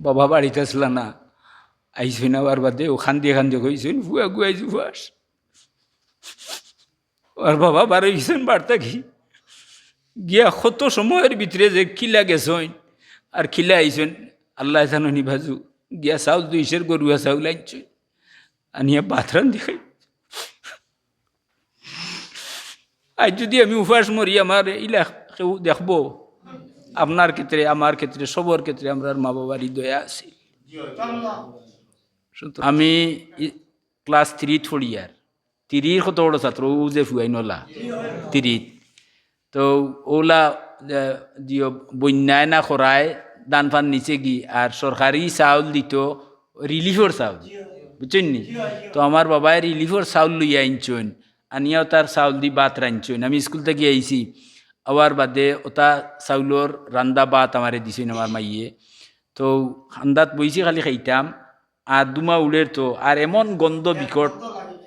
বাবা বাড়িতে আসলা না, আইসুন আবার বাদে ও খান্দিয়ে খান্দিয়ে কইসুন ফুয়া গুয়াইছু ফুয়াস। আর বাবা বাড়াইছেন বাড়তা কি গিয়া কত সময়ের ভিতরে যে কিলা গেছেন আর খিলা আইসেন আল্লাহ জানি ভাজু গিয়া চাউল 200 গরুয়া চাউল আনছেন আনিয়া বাথরান দেখাই। আজ যদি আমি উপাস মরি আমার ইলা কেউ দেখবো? আপনার ক্ষেত্রে আমার ক্ষেত্রে সবর ক্ষেত্রে আমরা মা বাবারই দয়া আছে। আমি ক্লাস 3 থরিয়ার 3 কত বড় ছাত্র ও যে ফুয়াই নলা 3 তো ওলা দিও বন্যায় না খরায় দান ফান নিচে গি আর সরকারি চাউল দিত রিলিফর চাউল বুঝছেন নি। তো আমার বাবাই রিলিফর চাউল লইয়া আনছেন আনিয়াও তার চাউল দি ভাত রাঁধছেন। আমি স্কুল থেকে আইছি আবার বাদে ওটা চাউলর রান্দা ভাত আমারে দিছেন আমার মাইয়ে। তো খান্দাত বইছি খালি খাইতাম আর দুমা উড়ের তো আর এমন গন্ধ বিকট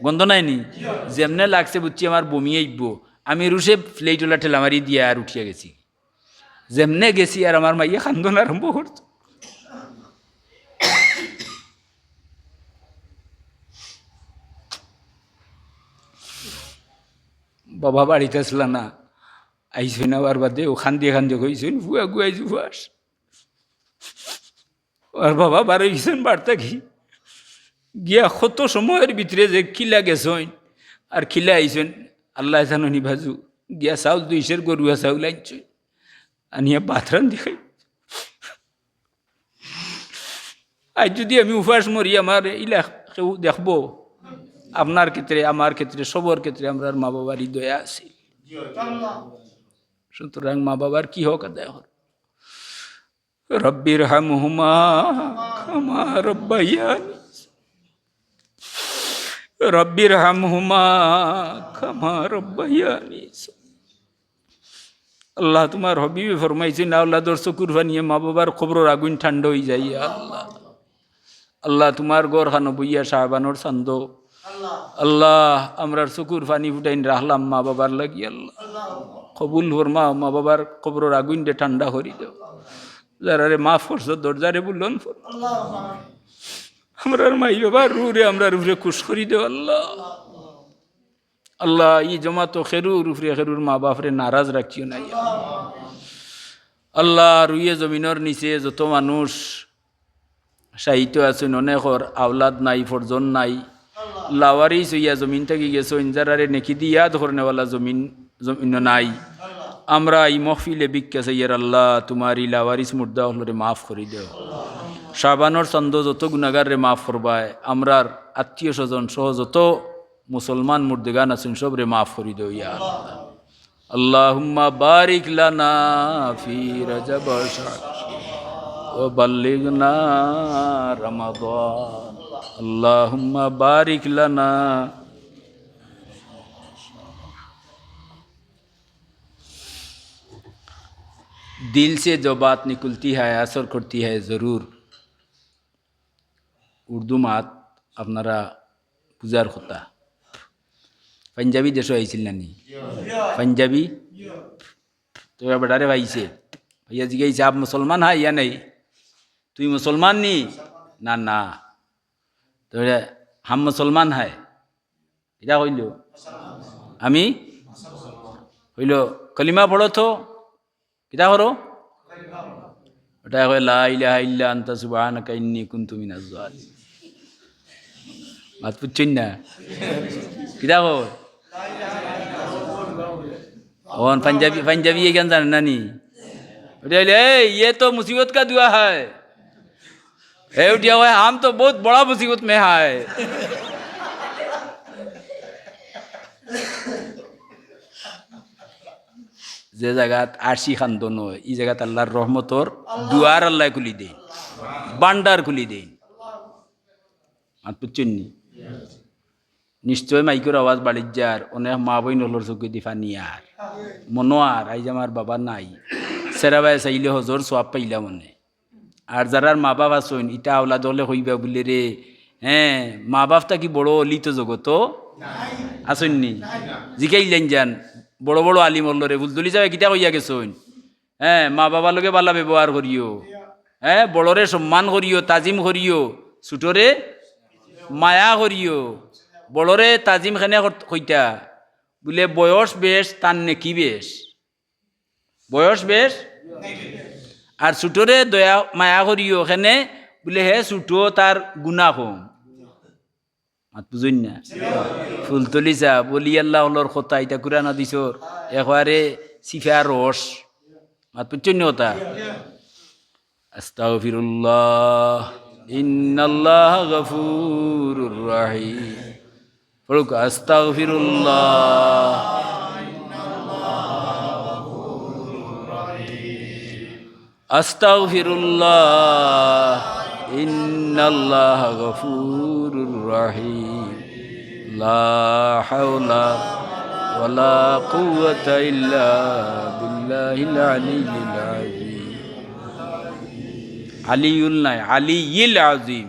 গন্ধ নাই নি যেমনে লাগছে বুঝছি আমার বমি আইব। আমি রুশে প্লেটওয়ালা ঠেলা মারি দিয়ে আর উঠিয়া গেছি। যেমনে গেছি আর আমার মাইয়া খান্দন আরম্ভ করতো। বাবা বাড়িতে আসলা না, আইসুন আবার বাদে ও খান্দিয়ে খান্দিয়ে কইসুন ফুয়া গুয়াইছু ফুয়াস। আর বাবা বাড়াইছেন বাড়তা কি গিয়া কত সময়ের ভিতরে যে কিলা গেছেন আর খিলা আইসেন আল্লাহ জানি ভাজু গিয়া চাউল 200 গরুয়া চাউল আনছেন আনিয়া বাথরান দেখাই। আজ যদি আমি উপাস মরি আমার ইলা কেউ দেখবো? আপনার ক্ষেত্রে আমার ক্ষেত্রে সবর ক্ষেত্রে আমরা মা বাবারই দয়া আছে। সুতরাং মা বাবার কি হোক আদায় হল। রব্বির হামহুমা কামা রব্বায়ানি রব্বির হামহুমা কামা রব্বায়ানি। আল্লাহ তোমার হবিবে ফরমাইছে না আল্লাহর চকুর পানিয়ে মা বাবার খবরের আগুন ঠান্ডা হয়ে যায়। আল্লাহ আল্লাহ তোমার গড় খানো বইয়া সাহাবানোর চান্দ আল্লাহ আমরার চকুর পানি ফুটাইন রাখলাম মা বাবার লাগি। আল্লাহ কবুল ফরমা মা বাবার খবরের আগুন দে ঠান্ডা করি দেও। যারা মাফ করছো দরজারে বললেন আমরার মাই বাবার রুরে আমরা রুরে খুশ করি দেও। আল্লাহ আল্লাহ ই জমা তো খেরুর উফরে খেরুর মা বাপরে নারাজ রাখিও নাই। আল্লাহ রুইয়ে জমিনের নিচে যত মানুষ সাহিত্য আছেন অনেকর আওলাদ নাই ফরজন নাই লাওয়ারিস হইয়া জমিন থেকে গেছো ইনজারারে নেকি দিয়া ধরনেওয়ালা জমিন নাই। আমরা এই মহফিলে বিজ্ঞা সাইয়ার আল্লাহ তোমার ই লাওয়ারিস মুর্দা হলরে মাফ করি দেও। শাবানোর চন্দ যত গুণাগার রে মাফ করবায় আমরার আত্মীয় স্বজন সহ যত মুসলমান মুর্দেগান আছেন সব রে মাফ করি দেও। ইয়া আল্লাহ আল্লাহুম্মা বারিক লানা ফি রজব ওয়া বাল্লিগনা রমাদান। আল্লাহুম্মা বারিক লানা। दिल से जो बात निकलती है असर करती है ज़रूर। উর্দু মাত আপনারা পূজার কথা পাঞ্জাবি দেশ আইছিল নানি পাঞ্জাবি তো বেটারে ভাইছে ভাইয়া জিজ্ঞাসা আপ মুসলমান হয় ইয়া নেই তুই মুসলমান নি না না তো হাম মুসলমান হয় এটা কইল আমি হইল কলিমা পড়ো তো কিতা করো ওটা কয় লা ইলাহা ইল্লা আনতা সুবহানাকা ইন্নী কুনতু মিনাজ জালিমিন। মাত পুচ্ছেন না কিতা কয় ওন पंजाबी ये ज्ञान जाने नानी ये तो मुसीबत का दुआ है उठिया हुआ हम तो बहुत बड़ा मुसीबत में है। যে জায়গাত আশি খান্দন এই জায়গাত আল্লাহর রহমতর দুয়ার আল্লাহ খুলি দেন বান্ডার খুলি দেন। মাত বুঝছেন নি নিশ্চয় মাইকের আওয়াজ বাড়ির যার অনেক মা বই নলর চোখে দি ফানি আর মনো আর আইজ আমার বাবা নাই সেরাবাই চাইলে হজর সোয়াব পাইলা মনে আর যারার মা বাপ আসুন ইটা আওলাদ হলে হইবা বলে রে হ্যাঁ মা বাপটা কি বড় অলিত জগত আসুননি জিকাইলেন যান বড় বড় আলিম হল্লরে বুলদুলি যাবে কিতা কইয়া গেছুন হ্যাঁ মা বাবার লগে বালা ব্যবহার করিও হ্যাঁ বড়রে সম্মান করিও তাজিম করিও ছোটরে মায়া করিও বড়রে তাজিম খানে কইতা বলে বয়স বেশ তার নেকি বেশ বয়স বেশ আর ছোটরে দয়া মায়া করিও এখানে বলে হে ছোটো তার গুণা কম মাত বুঝুন না ফুলতলিসা বলি আল্লাহ হলর কথা ইটা কুরানা দিছর একবারে সিফা রস মাত বুঝছেন কথা আস্তাগফিরুল্লাহ ইন্নাল্লাহ গফুরুর রহিম পড়ুক আস্তাগফিরুল্লাহ আস্তাগফিরুল্লাহ ইন্নাল্লাহ গফুরুর রহিম লা হাওলা ওয়ালা কুওয়াতা ইল্লা বিল্লাহিল আলিয়্যিল আযীম আলিউল নাই আলিয়্যিল আযীম